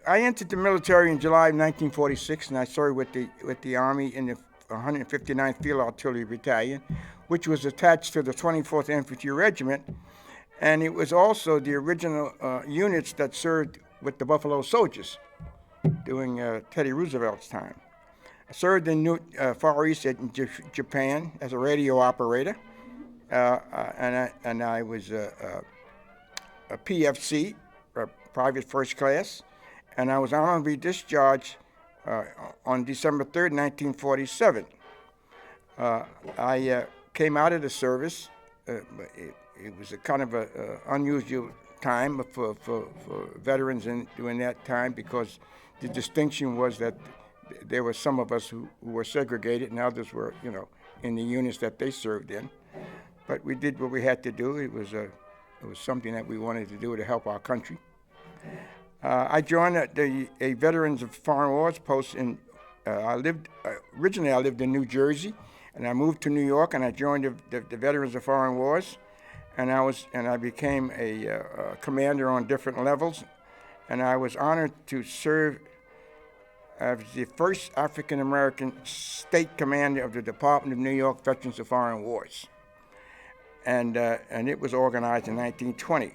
I entered the military in July of 1946, and I served with the Army in the 159th Field Artillery Battalion, which was attached to the 24th Infantry Regiment, and it was also the original units that served with the Buffalo Soldiers during Teddy Roosevelt's time. I served in Far East in Japan as a radio operator, and I was a PFC, Private First Class, and I was honorably discharged on December 3rd, 1947. I came out of the service. It was a kind of a unusual time for veterans during that time, because the distinction was that there were some of us who were segregated and others were, in the units that they served in. But we did what we had to do. It was something that we wanted to do to help our country. I joined a Veterans of Foreign Wars post in. Originally I lived in New Jersey, and I moved to New York, and I joined the Veterans of Foreign Wars, and I became a commander on different levels, and I was honored to serve as the first African American state commander of the Department of New York Veterans of Foreign Wars, and it was organized in 1920.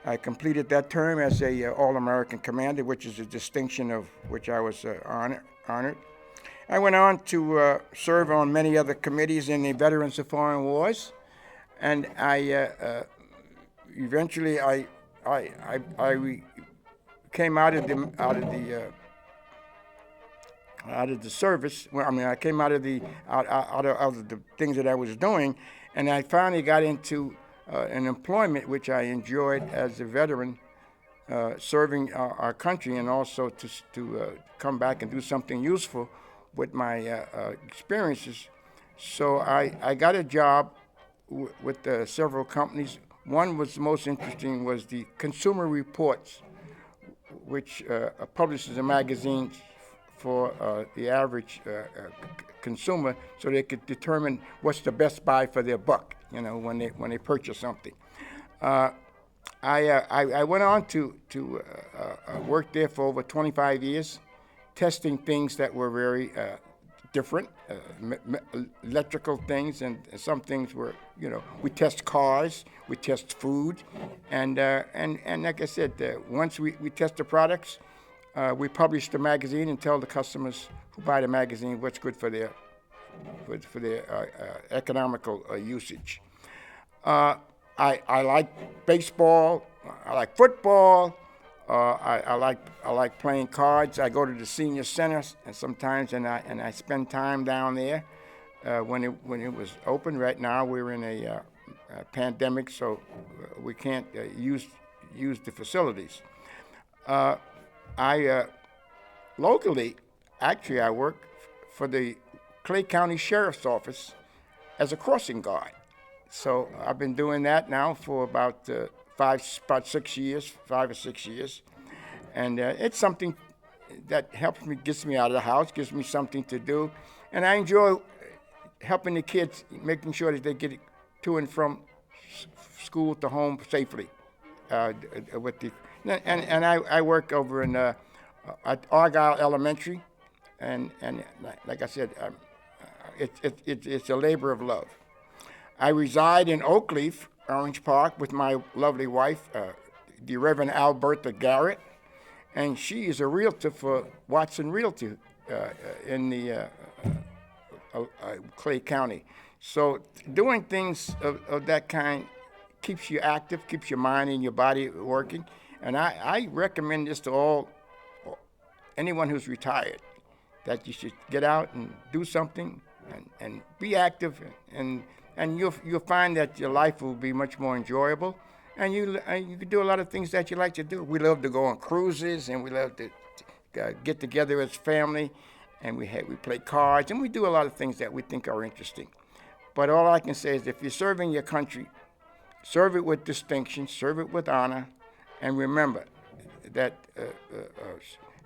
I completed that term as a All-American Commander, which is a distinction of which I was honored. I went on to serve on many other committees in the Veterans of Foreign Wars, and eventually I came out of the service. Well, I came out of the things that I was doing, and I finally got into an employment which I enjoyed as a veteran, serving our country, and also to come back and do something useful with my experiences. So I got a job with several companies. One was most interesting was the Consumer Reports, which publishes a magazine for the average consumer, so they could determine what's the best buy for their buck, when they purchase something. I went on to work there for over 25 years, testing things that were very different, electrical things, and some things were, we test cars, we test food, and like I said, once we test the products, we publish the magazine and tell the customers who buy the magazine what's good for their economical usage. I like baseball. I like football. I like playing cards. I go to the senior center and sometimes, and I spend time down there when it was open. Right now we're in a pandemic, so we can't use the facilities. Locally, actually, I work for the Clay County Sheriff's Office as a crossing guard. So I've been doing that now for about 5 or 6 years, and it's something that helps me, gets me out of the house, gives me something to do, and I enjoy helping the kids, making sure that they get to and from school to home safely. And I work over in at Argyle Elementary, and like I said, it's a labor of love. I reside in Oakleaf, Orange Park, with my lovely wife, the Reverend Alberta Garrett, and she is a realtor for Watson Realty in the Clay County. So doing things of that kind keeps you active, keeps your mind and your body working, and I recommend this to anyone who's retired, that you should get out and do something and be active, and you'll find that your life will be much more enjoyable, and you can do a lot of things that you like to do. We love to go on cruises, and we love to get together as family, and we play cards, and we do a lot of things that we think are interesting. But all I can say is, if you're serving your country, serve it with distinction, serve it with honor, and remember that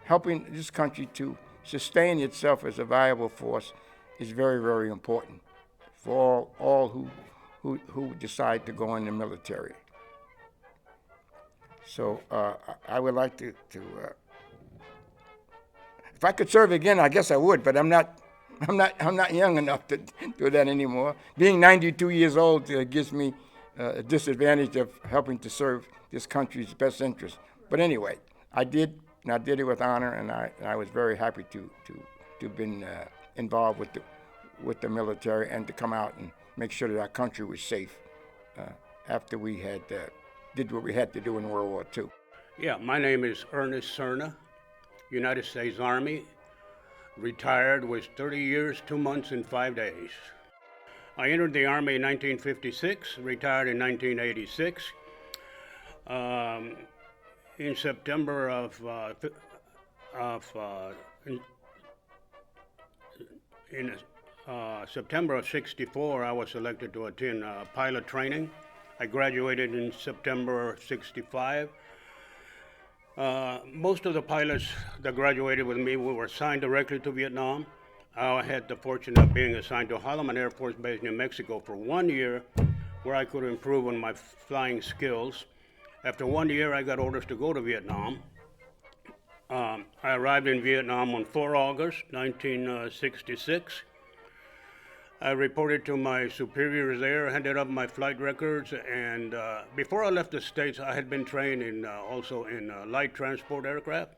helping this country to sustain itself as a viable force is very, very important for all who decide to go in the military. So I would like to if I could serve again, I guess I would, but I'm not young enough to do that anymore. Being 92 years old gives me a disadvantage of helping to serve this country's best interest. But anyway, I did, and I did it with honor, and I was very happy to have been involved with the military and to come out and make sure that our country was safe after we had did what we had to do in World War II. Yeah, my name is Ernest Serna, United States Army, retired with 30 years, 2 months, and 5 days. I entered the Army in 1956, retired in 1986. In September of September of '64, I was selected to attend pilot training. I graduated in September of '65. Most of the pilots that graduated with me were assigned directly to Vietnam. I had the fortune of being assigned to Holloman Air Force Base, New Mexico for 1 year, where I could improve on my flying skills. After 1 year, I got orders to go to Vietnam. I arrived in Vietnam on 4 August 1966. I reported to my superiors there, handed up my flight records, and before I left the States, I had been trained also in light transport aircraft.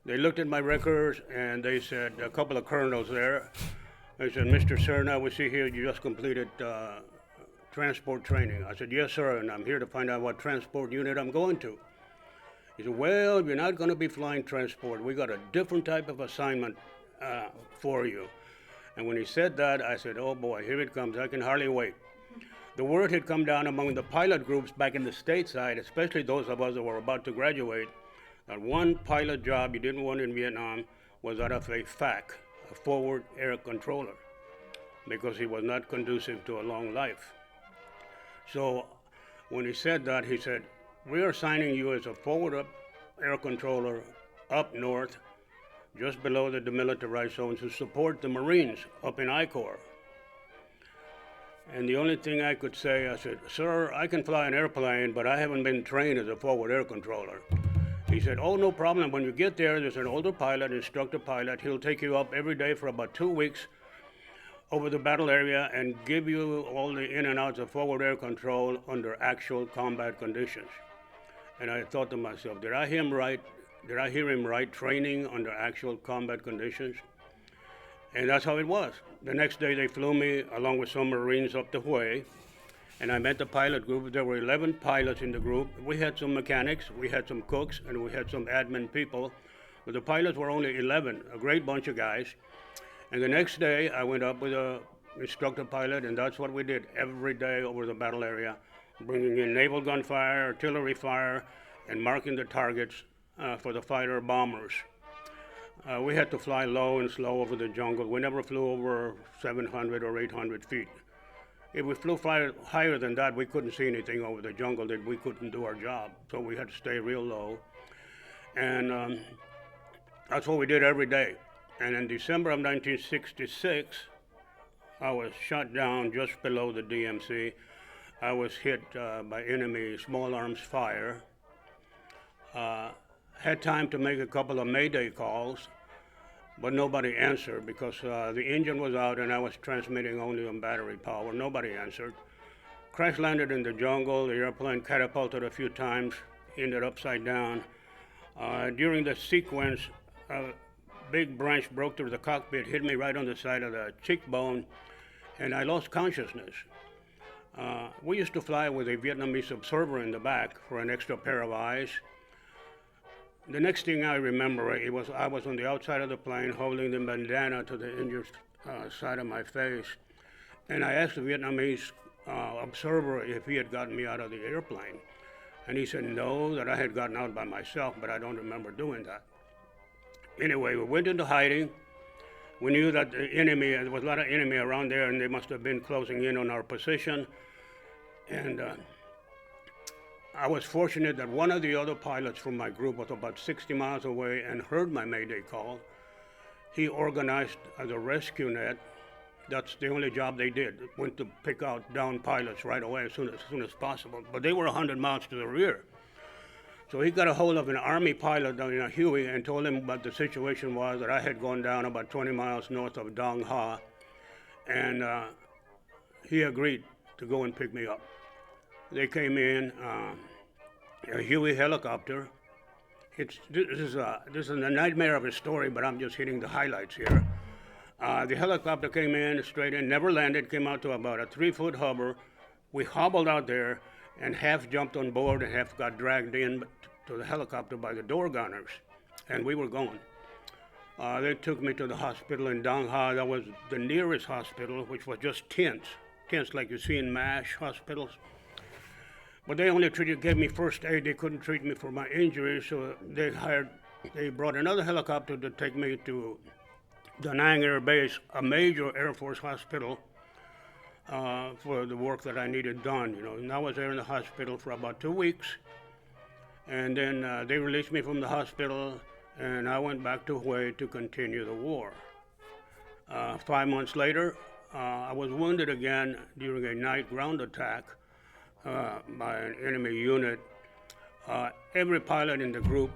They looked at my records and they said, a couple of colonels there, they said, "Mr. Serna, we see here you just completed transport training." I said, "Yes, sir, and I'm here to find out what transport unit I'm going to." He said, "Well, you're not going to be flying transport. We got a different type of assignment for you." And when he said that, I said, "Oh boy, here it comes. I can hardly wait." The word had come down among the pilot groups back in the stateside, especially those of us that were about to graduate, that one pilot job you didn't want in Vietnam was that of a FAC, a forward air controller, because he was not conducive to a long life. So when he said that, he said, "We are assigning you as a forward air controller up north, just below the demilitarized zones, to support the Marines up in I Corps." And the only thing I could say, I said, "Sir, I can fly an airplane, but I haven't been trained as a forward air controller." He said, "Oh, no problem. When you get there, there's an older pilot, instructor pilot. He'll take you up every day for about 2 weeks over the battle area and give you all the in and outs of forward air control under actual combat conditions." And I thought to myself, did I hear him right? Did I hear him right? Training under actual combat conditions? And that's how it was. The next day they flew me along with some Marines up to Hue, and I met the pilot group. There were 11 pilots in the group. We had some mechanics, we had some cooks, and we had some admin people. But the pilots were only 11, a great bunch of guys. And the next day I went up with an instructor pilot, and that's what we did every day over the battle area, bringing in naval gunfire, artillery fire, and marking the targets for the fighter bombers. We had to fly low and slow over the jungle. We never flew over 700 or 800 feet. If we flew higher than that, we couldn't see anything over the jungle, that we couldn't do our job. So we had to stay real low. And that's what we did every day. And in December of 1966, I was shot down just below the DMC. I was hit by enemy small arms fire. Had time to make a couple of Mayday calls, but nobody answered because the engine was out and I was transmitting only on battery power. Nobody answered. Crash landed in the jungle. The airplane catapulted a few times, ended upside down. During the sequence, a big branch broke through the cockpit, hit me right on the side of the cheekbone, and I lost consciousness. We used to fly with a Vietnamese observer in the back for an extra pair of eyes. The next thing I remember, I was on the outside of the plane holding the bandana to the injured side of my face, and I asked the Vietnamese observer if he had gotten me out of the airplane. And he said no, that I had gotten out by myself, but I don't remember doing that. Anyway, we went into hiding. We knew that there was a lot of enemy around there, and they must have been closing in on our position. And I was fortunate that one of the other pilots from my group was about 60 miles away and heard my Mayday call. He organized a rescue net. That's the only job they did. Went to pick out downed pilots right away as soon as possible. But they were 100 miles to the rear. So he got a hold of an Army pilot in a Huey and told him what the situation was, that I had gone down about 20 miles north of Dong Ha, and he agreed to go and pick me up. They came in, a Huey helicopter. This is a nightmare of a story, but I'm just hitting the highlights here. The helicopter came in straight in, never landed, came out to about a 3-foot hover. We hobbled out there and half jumped on board and half got dragged in to the helicopter by the door gunners, and we were going. They took me to the hospital in Dong Ha. That was the nearest hospital, which was just tents like you see in MASH hospitals. But they only gave me first aid. They couldn't treat me for my injuries, so they brought another helicopter to take me to Da Nang Air Base, a major Air Force hospital, for the work that I needed done. And I was there in the hospital for about 2 weeks, and then they released me from the hospital, and I went back to Hue to continue the war. 5 months later, I was wounded again during a night ground attack by an enemy unit. Every pilot in the group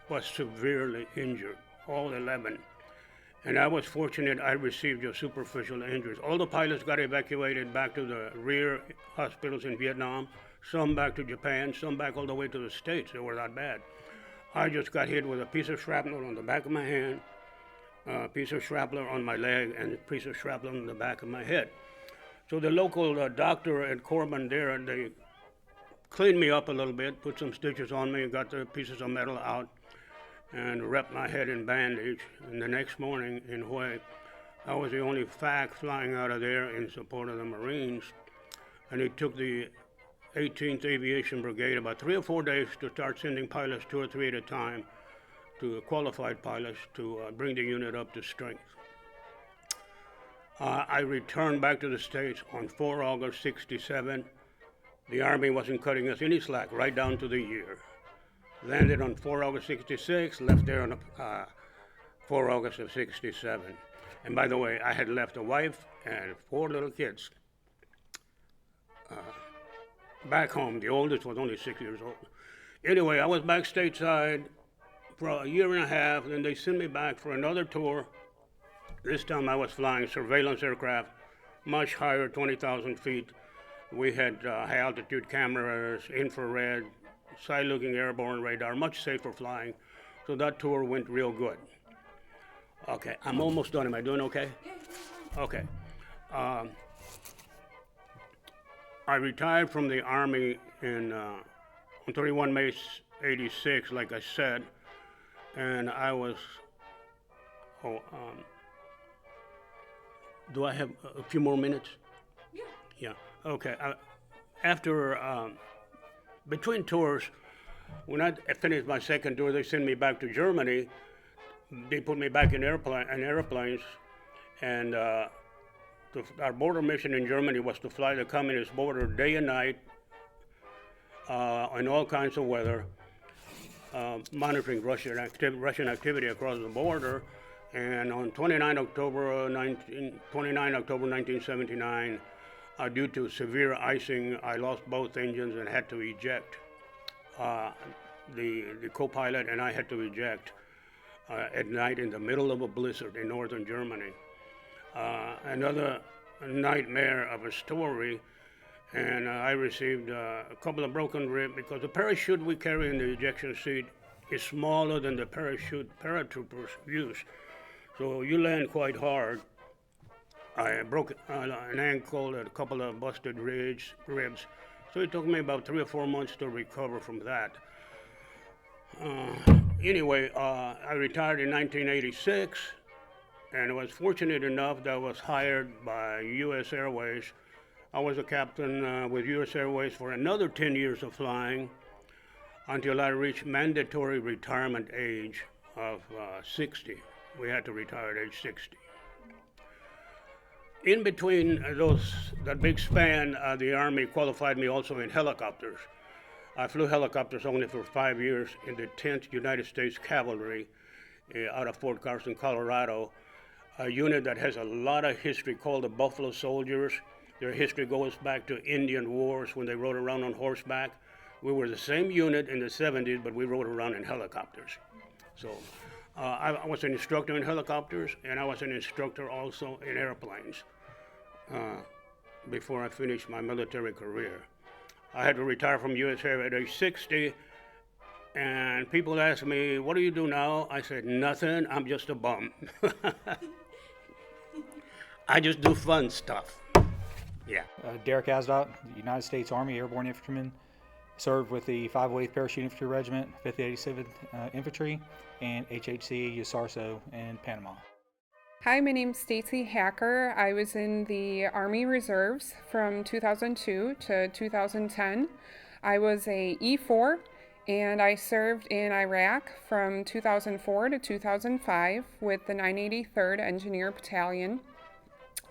was severely injured, all 11. And I was fortunate I received just superficial injuries. All the pilots got evacuated back to the rear hospitals in Vietnam, some back to Japan, some back all the way to the States. They were that bad. I just got hit with a piece of shrapnel on the back of my hand, a piece of shrapnel on my leg, and a piece of shrapnel on the back of my head. So the local doctor at Corbin there, they cleaned me up a little bit, put some stitches on me, got the pieces of metal out, and wrapped my head in bandage. And the next morning in Hue, I was the only FAC flying out of there in support of the Marines. And it took the 18th Aviation Brigade about 3 or 4 days to start sending pilots 2 or 3 at a time, to qualified pilots, to bring the unit up to strength. I returned back to the States on 4 August 67. The Army wasn't cutting us any slack, right down to the year. Landed on 4 August 66, left there on 4 August of 67. And by the way, I had left a wife and 4 little kids back home. The oldest was only 6 years old. Anyway, I was back stateside for a year and a half, then they sent me back for another tour. This time I was flying surveillance aircraft, much higher, 20,000 feet. We had high altitude cameras, infrared, side-looking airborne radar, much safer flying. So that tour went real good. Okay, I'm almost done. Am I doing okay? Okay. I retired from the Army on 31 May 86, like I said, and I was, do I have a few more minutes? Yeah, okay. After, between tours, when I finished my second tour, they sent me back to Germany. They put me back in airplanes, and our border mission in Germany was to fly the communist border day and night in all kinds of weather, monitoring Russian activity across the border. And on 29 October 1979, due to severe icing, I lost both engines and had to eject. The co-pilot and I had to eject at night in the middle of a blizzard in northern Germany. Another nightmare of a story, and I received a couple of broken ribs because the parachute we carry in the ejection seat is smaller than the parachute paratroopers use. So you land quite hard. I broke an ankle and a couple of busted ribs. So it took me about 3 or 4 months to recover from that. Anyway, I retired in 1986, and I was fortunate enough that I was hired by U.S. Airways. I was a captain with U.S. Airways for another 10 years of flying until I reached mandatory retirement age of 60. We had to retire at age 60. In between that big span, the Army qualified me also in helicopters. I flew helicopters only for 5 years in the 10th United States Cavalry out of Fort Carson, Colorado, a unit that has a lot of history called the Buffalo Soldiers. Their history goes back to Indian wars when they rode around on horseback. We were the same unit in the 70s, but we rode around in helicopters. So I was an instructor in helicopters, and I was an instructor also in airplanes before I finished my military career. I had to retire from U.S. Air at age 60, and people asked me, what do you do now? I said, nothing, I'm just a bum. I just do fun stuff. Yeah. Derek Asdot, United States Army Airborne Infantryman, served with the 508th Parachute Infantry Regiment, 5th 87th Infantry, and HHC USARSO in Panama. Hi, my name's Stacy Hacker. I was in the Army Reserves from 2002 to 2010. I was a E4, and I served in Iraq from 2004 to 2005 with the 983rd Engineer Battalion.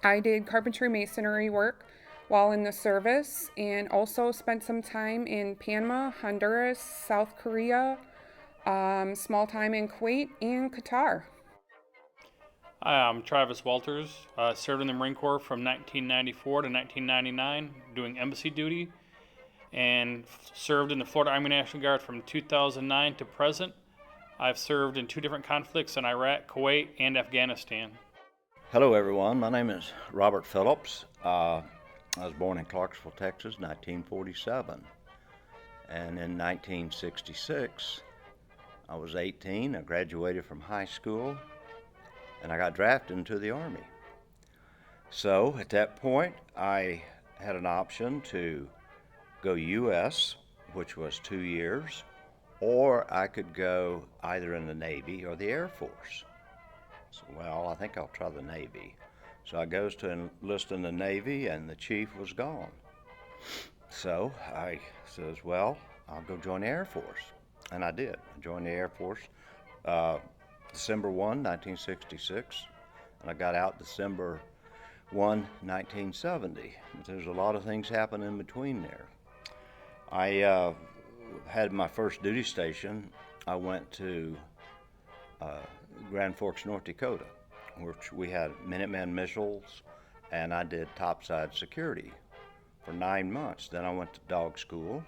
I did carpentry masonry work while in the service, and also spent some time in Panama, Honduras, South Korea, small time in Kuwait and Qatar. Hi, I'm Travis Walters. Served in the Marine Corps from 1994 to 1999 doing embassy duty, and served in the Florida Army National Guard from 2009 to present. I've served in 2 different conflicts in Iraq, Kuwait, and Afghanistan. Hello everyone, my name is Robert Phillips. I was born in Clarksville, Texas, 1947. And in 1966, I was 18, I graduated from high school, and I got drafted into the Army. So at that point, I had an option to go U.S., which was 2 years, or I could go either in the Navy or the Air Force. So, well, I think I'll try the Navy. So I goes to enlist in the Navy, and the chief was gone. So I says, well, I'll go join the Air Force. And I did. I joined the Air Force December 1, 1966, and I got out December 1, 1970. But there's a lot of things happening in between there. I had my first duty station. I went to Grand Forks, North Dakota, which we had Minuteman missiles, and I did topside security for 9 months. Then I went to dog school,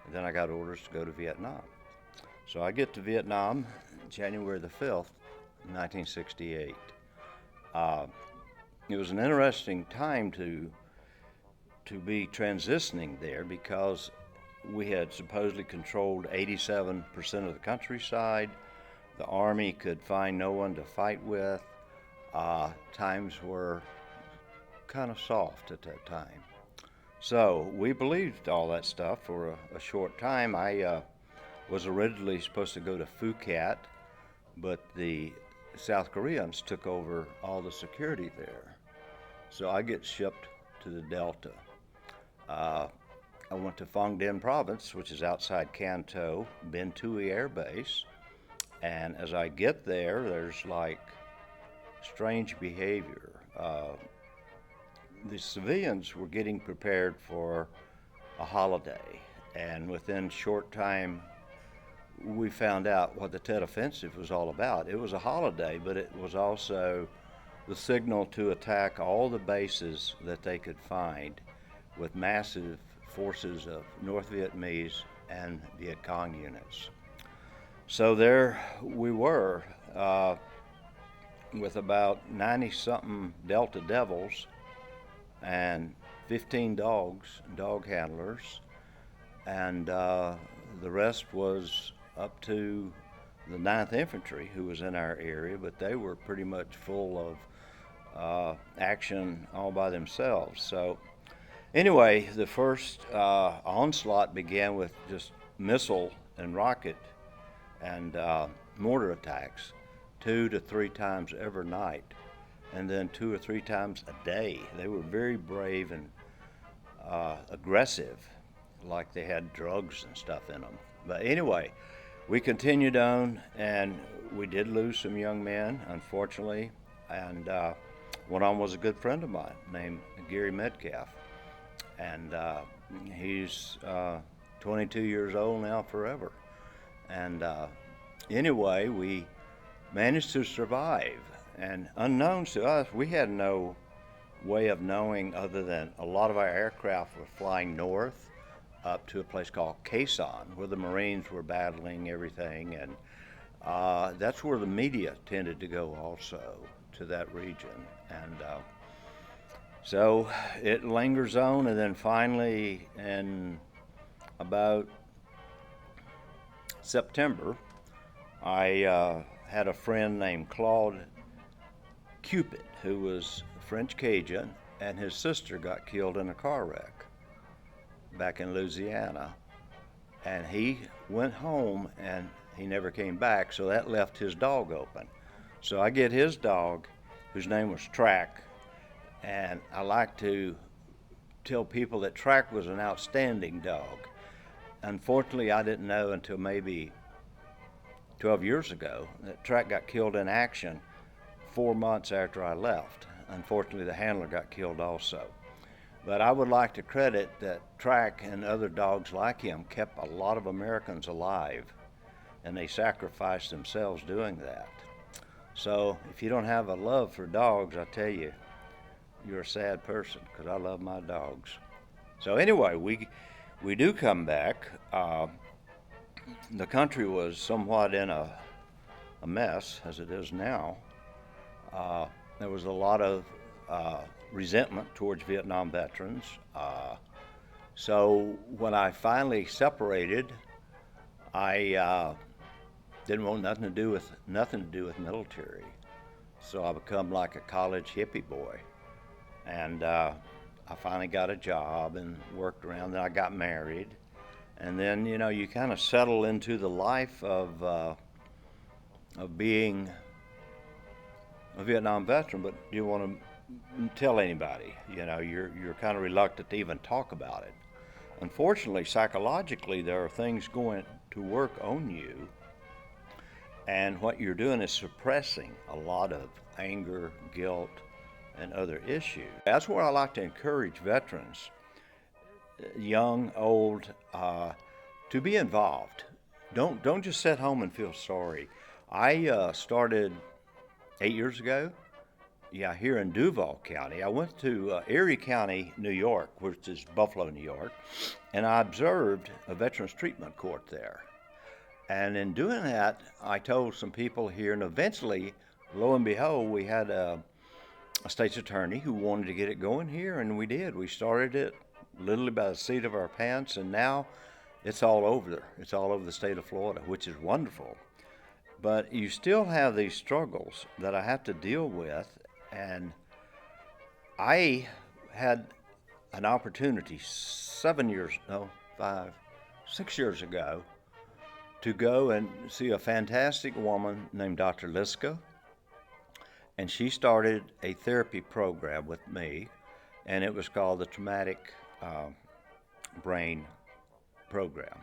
and then I got orders to go to Vietnam. So I get to Vietnam January the 5th, 1968. It was an interesting time to be transitioning there because we had supposedly controlled 87% of the countryside. The Army could find no one to fight with. Times were kind of soft at that time. So we believed all that stuff for a short time. I was originally supposed to go to Phuket, but the South Koreans took over all the security there. So I get shipped to the Delta. I went to Phong Dinh Province, which is outside Canton, Binh Tui Air Base. And as I get there, there's like strange behavior. The civilians were getting prepared for a holiday, and within short time, we found out what the Tet Offensive was all about. It was a holiday, but it was also the signal to attack all the bases that they could find with massive forces of North Vietnamese and Viet Cong units. So there we were with about 90-something Delta Devils and 15 dogs, dog handlers, and the rest was up to the 9th Infantry, who was in our area, but they were pretty much full of action all by themselves. So anyway, the first onslaught began with just missile and rocket and mortar attacks 2 to 3 times every night, and then 2 or 3 times a day. They were very brave and aggressive, like they had drugs and stuff in them. But anyway, we continued on, and we did lose some young men, unfortunately, and one of them was a good friend of mine named Gary Metcalf, and he's 22 years old now, forever. And anyway, we managed to survive, and unknowns to us, we had no way of knowing other than a lot of our aircraft were flying north, up to a place called Quezon, where the Marines were battling everything, and that's where the media tended to go also, to that region. And so it lingers on, and then finally in about September, I had a friend named Claude Cupid, who was French Cajun, and his sister got killed in a car wreck back in Louisiana. And he went home and he never came back, so that left his dog open. So I get his dog, whose name was Track, and I like to tell people that Track was an outstanding dog. Unfortunately, I didn't know until maybe 12 years ago that Track got killed in action 4 months after I left. Unfortunately, the handler got killed also. But I would like to credit that Track and other dogs like him kept a lot of Americans alive, and they sacrificed themselves doing that. So if you don't have a love for dogs, I tell you, you're a sad person, because I love my dogs. So anyway, we do come back. The country was somewhat in a mess, as it is now. There was a lot of resentment towards Vietnam veterans. So when I finally separated, I didn't want nothing to do with military. So I become like a college hippie boy, and I finally got a job and worked around. Then I got married, and then you kind of settle into the life of being a Vietnam veteran, but you want to tell anybody. You're kind of reluctant to even talk about it. Unfortunately, psychologically, there are things going to work on you, and what you're doing is suppressing a lot of anger, guilt, and other issues. That's where I like to encourage veterans, young, old, to be involved. Don't just sit home and feel sorry. I started 8 years ago, here in Duval County. I went to Erie County, New York, which is Buffalo, New York, and I observed a veterans treatment court there. And in doing that, I told some people here, and eventually, lo and behold, we had a state's attorney who wanted to get it going here, and we did. We started it literally by the seat of our pants, and now it's all over. It's all over the state of Florida, which is wonderful. But you still have these struggles that I have to deal with, and I had an opportunity 6 years ago to go and see a fantastic woman named Dr. Liska, and she started a therapy program with me, and it was called the Traumatic Brain Program,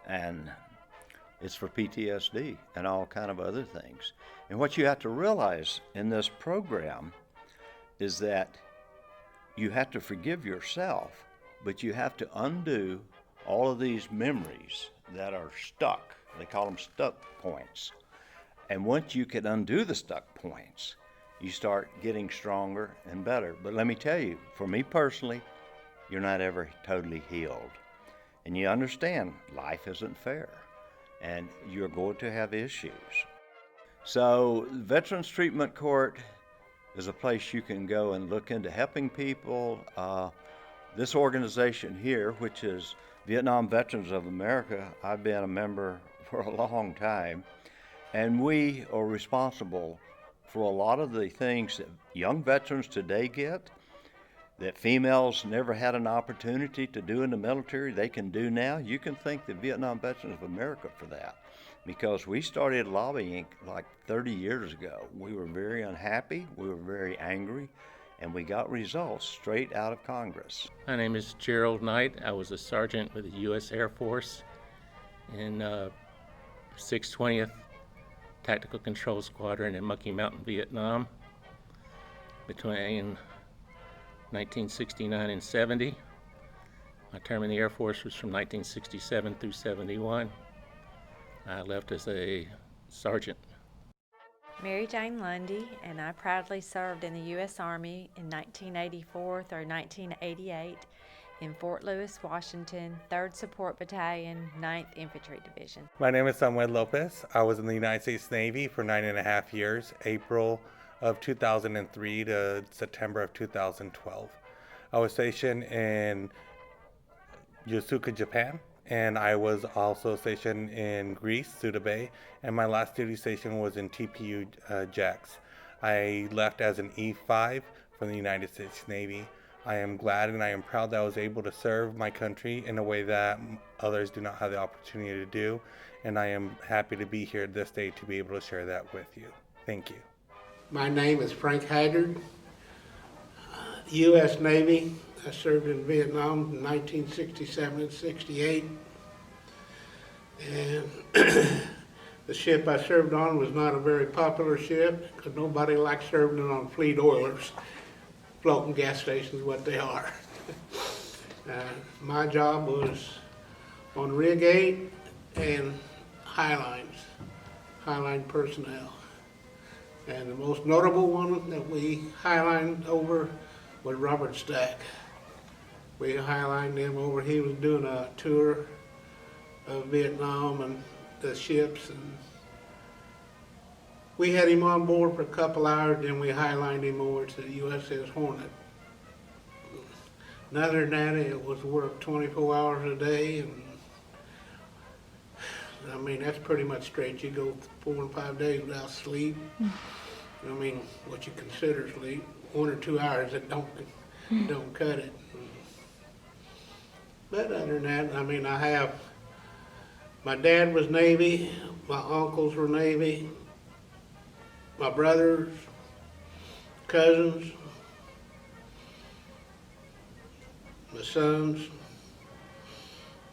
and it's for PTSD and all kind of other things. And what you have to realize in this program is that you have to forgive yourself, but you have to undo all of these memories that are stuck. They call them stuck points. And once you can undo the stuck points, you start getting stronger and better. But let me tell you, for me personally, you're not ever totally healed. And you understand life isn't fair, and you're going to have issues. So Veterans Treatment Court is a place you can go and look into helping people. This organization here, which is Vietnam Veterans of America, I've been a member for a long time, and we are responsible for a lot of the things that young veterans today get, that females never had an opportunity to do in the military, they can do now. You can thank the Vietnam Veterans of America for that, because we started lobbying like 30 years ago. We were very unhappy, we were very angry, and we got results straight out of Congress. My name is Gerald Knight. I was a sergeant with the U.S. Air Force in 620th Tactical Control Squadron in Mucky Mountain, Vietnam, between 1969 and 70. My term in the Air Force was from 1967 through 71. I left as a sergeant. Mary Jane Lundy, and I proudly served in the U.S. Army in 1984 through 1988, in Fort Lewis, Washington, 3rd Support Battalion, 9th Infantry Division. My name is Samuel Lopez. I was in the United States Navy for 9.5 years, April of 2003 to September of 2012. I was stationed in Yosuka, Japan, and I was also stationed in Greece, Suda Bay, and my last duty station was in TPU Jax. I left as an E5 from the United States Navy. I am glad and I am proud that I was able to serve my country in a way that others do not have the opportunity to do, and I am happy to be here this day to be able to share that with you. Thank you. My name is Frank Haggard, U.S. Navy. I served in Vietnam in 1967 and 68. And the ship I served on was not a very popular ship because nobody likes serving on fleet oilers. Floating gas stations, what they are. My job was on rig 8 and highline personnel. And the most notable one that we highlined over was Robert Stack. We highlined him over. He was doing a tour of Vietnam and the ships, and we had him on board for a couple hours, then we highlined him over to the USS Hornet. And other than that, it was work 24 hours a day, and I mean, that's pretty much straight. You go 4 and 5 days without sleep. I mean, what you consider sleep, 1 or 2 hours that don't cut it. But other than that, I mean, my dad was Navy, my uncles were Navy, my brothers, cousins, my sons,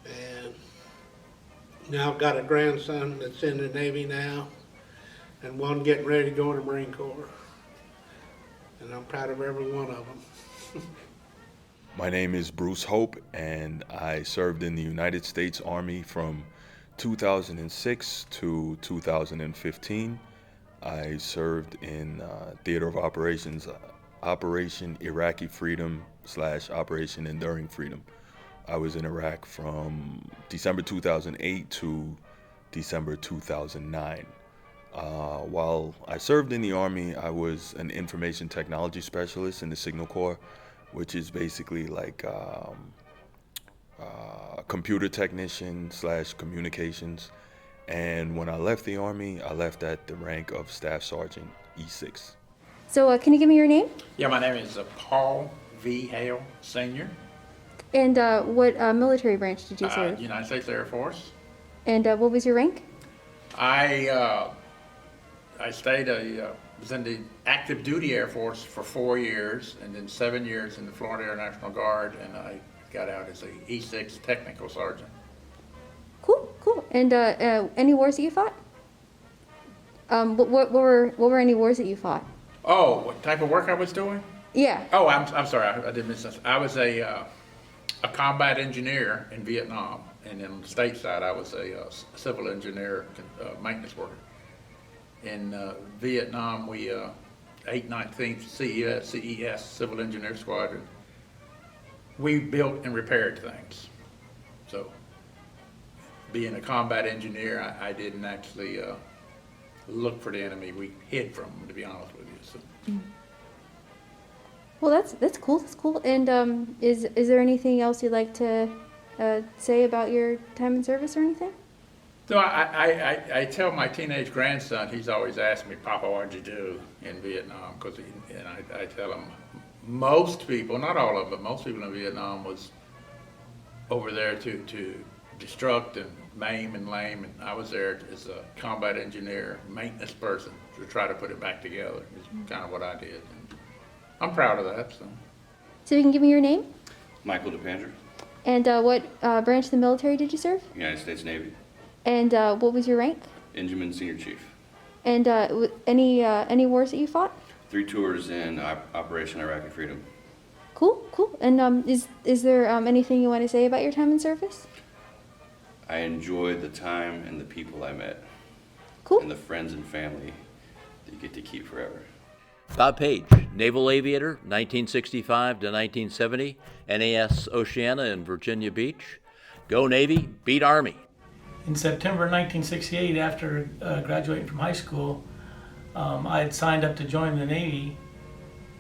and now I've got a grandson that's in the Navy now, and one getting ready to go in the Marine Corps. And I'm proud of every one of them. My name is Bruce Hope, and I served in the United States Army from 2006 to 2015. I served in Theater of Operations, Operation Iraqi Freedom / Operation Enduring Freedom. I was in Iraq from December 2008 to December 2009. While I served in the Army, I was an information technology specialist in the Signal Corps, which is basically like computer technician / communications. And when I left the Army, I left at the rank of Staff Sergeant E6. So can you give me your name? Yeah, my name is Paul V. Hale, Sr. And what military branch did you serve? United States Air Force. And what was your rank? I was in the active duty Air Force for 4 years, and then 7 years in the Florida Air National Guard, and I got out as a E6 technical sergeant. Cool. And any wars that you fought? What were any wars that you fought? Oh, what type of work I was doing? Yeah. Oh, I'm sorry, I didn't miss this. I was a combat engineer in Vietnam, and then on the state side, I was a civil engineer, maintenance worker. In Vietnam, we 819th CES, Civil Engineer Squadron, we built and repaired things. So, being a combat engineer, I didn't actually look for the enemy. We hid from them, to be honest with you. So. Well, that's cool. That's cool. And is there anything else you'd like to say about your time in service or anything? So I tell my teenage grandson, he's always asked me, Papa, what'd you do in Vietnam? And I tell him, most people, not all of them, but most people in Vietnam was over there to destruct and maim and lame, and I was there as a combat engineer, maintenance person, to try to put it back together. It's kind of what I did. And I'm proud of that. So you can give me your name? Michael DePandre. And what branch of the military did you serve? United States Navy. And what was your rank? Engineman Senior Chief. And any wars that you fought? 3 tours in Operation Iraqi Freedom. Cool. And is there anything you want to say about your time in service? I enjoyed the time and the people I met. Cool. And the friends and family that you get to keep forever. Bob Page, Naval Aviator, 1965 to 1970, NAS Oceana in Virginia Beach. Go Navy, beat Army. In September 1968, after graduating from high school, I had signed up to join the Navy,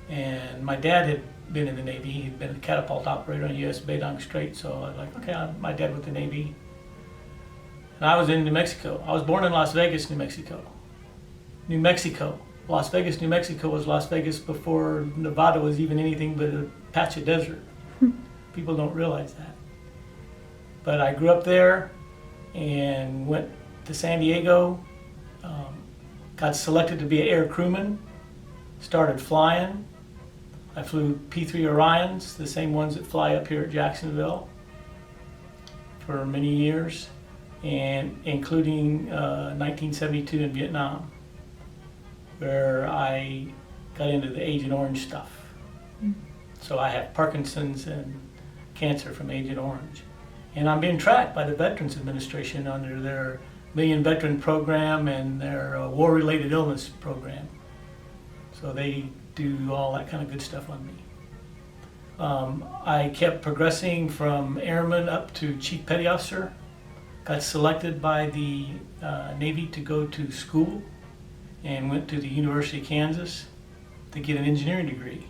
and my dad had been in the Navy. He'd been a catapult operator on U.S. Badong Strait, so I was like, okay, my dad with the Navy. And I was in New Mexico. I was born in Las Vegas, New Mexico. New Mexico. Las Vegas, New Mexico was Las Vegas before Nevada was even anything but a patch of desert. People don't realize that. But I grew up there and went to San Diego, got selected to be an air crewman, started flying. I flew P-3 Orions, the same ones that fly up here at Jacksonville, for many years, and including 1972 in Vietnam, where I got into the Agent Orange stuff. So I have Parkinson's and cancer from Agent Orange. And I'm being tracked by the Veterans Administration under their Million Veteran Program and their War-Related Illness Program. So they do all that kind of good stuff on me. I kept progressing from airman up to Chief Petty Officer. Got selected by the Navy to go to school and went to the University of Kansas to get an engineering degree,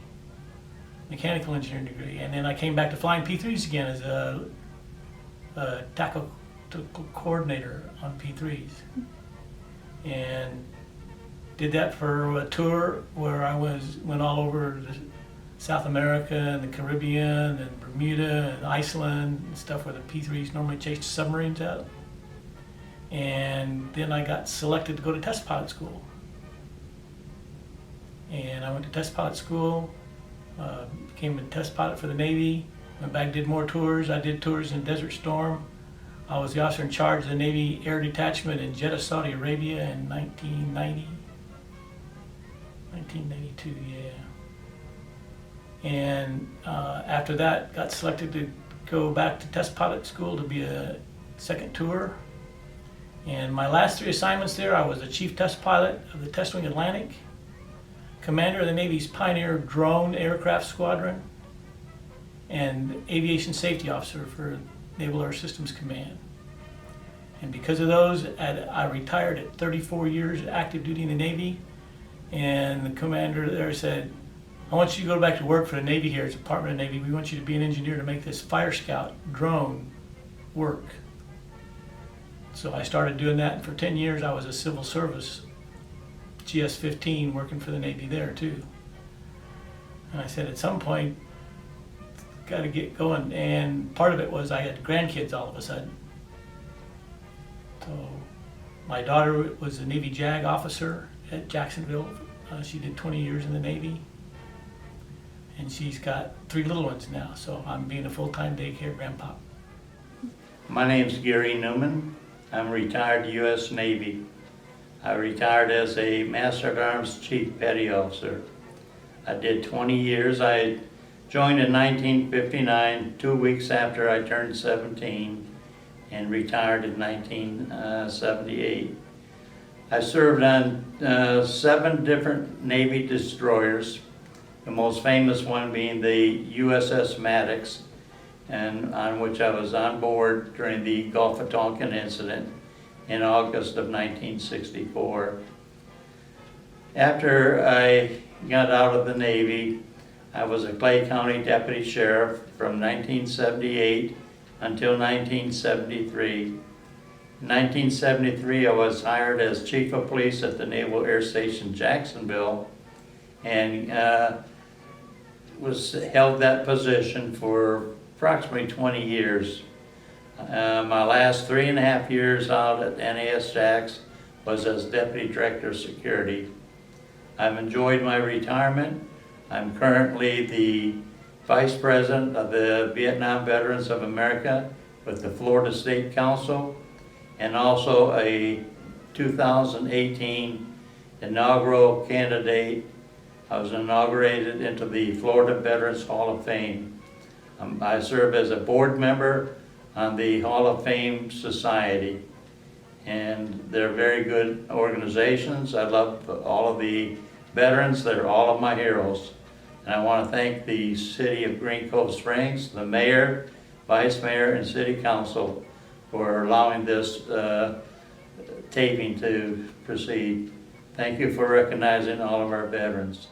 mechanical engineering degree. And then I came back to flying P-3s again as a tactical coordinator on P-3s. And did that for a tour where I went all over South America and the Caribbean and Bermuda and Iceland and stuff where the P-3s normally chased submarines out. And then I got selected to go to test pilot school. And I went to test pilot school, became a test pilot for the Navy, went back, did more tours. I did tours in Desert Storm. I was the officer in charge of the Navy Air Detachment in Jeddah, Saudi Arabia in 1992, yeah. And after that, got selected to go back to test pilot school to be a second tour. And my last 3 assignments there, I was the chief test pilot of the Test Wing Atlantic, commander of the Navy's Pioneer Drone Aircraft Squadron, and aviation safety officer for Naval Air Systems Command. And because of those, I retired at 34 years active duty in the Navy, and the commander there said, I want you to go back to work for the Navy here, it's the Department of Navy. We want you to be an engineer to make this Fire Scout drone work. So I started doing that, and for 10 years I was a civil service GS-15 working for the Navy there too. And I said at some point, got to get going, and part of it was I had grandkids all of a sudden. So my daughter was a Navy JAG officer at Jacksonville. She did 20 years in the Navy, and she's got 3 little ones now, so I'm being a full-time daycare grandpa. My name's Gary Newman. I'm retired U.S. Navy. I retired as a Master at Arms Chief Petty Officer. I did 20 years. I joined in 1959, 2 weeks after I turned 17, and retired in 1978. I served on 7 different Navy destroyers, the most famous one being the USS Maddox, and on which I was on board during the Gulf of Tonkin incident in August of 1964. After I got out of the Navy, I was a Clay County Deputy Sheriff from 1978 until 1973. In 1973, I was hired as Chief of Police at the Naval Air Station Jacksonville, and held that position for approximately 20 years. My last 3.5 years out at NAS Jax was as Deputy Director of Security. I've enjoyed my retirement. I'm currently the Vice President of the Vietnam Veterans of America with the Florida State Council, and also a 2018 inaugural candidate. I was inaugurated into the Florida Veterans Hall of Fame. I serve as a board member on the Hall of Fame Society, and they're very good organizations. I love all of the veterans that are all of my heroes. And I want to thank the city of Green Cove Springs, the mayor, vice mayor, and city council for allowing this taping to proceed. Thank you for recognizing all of our veterans.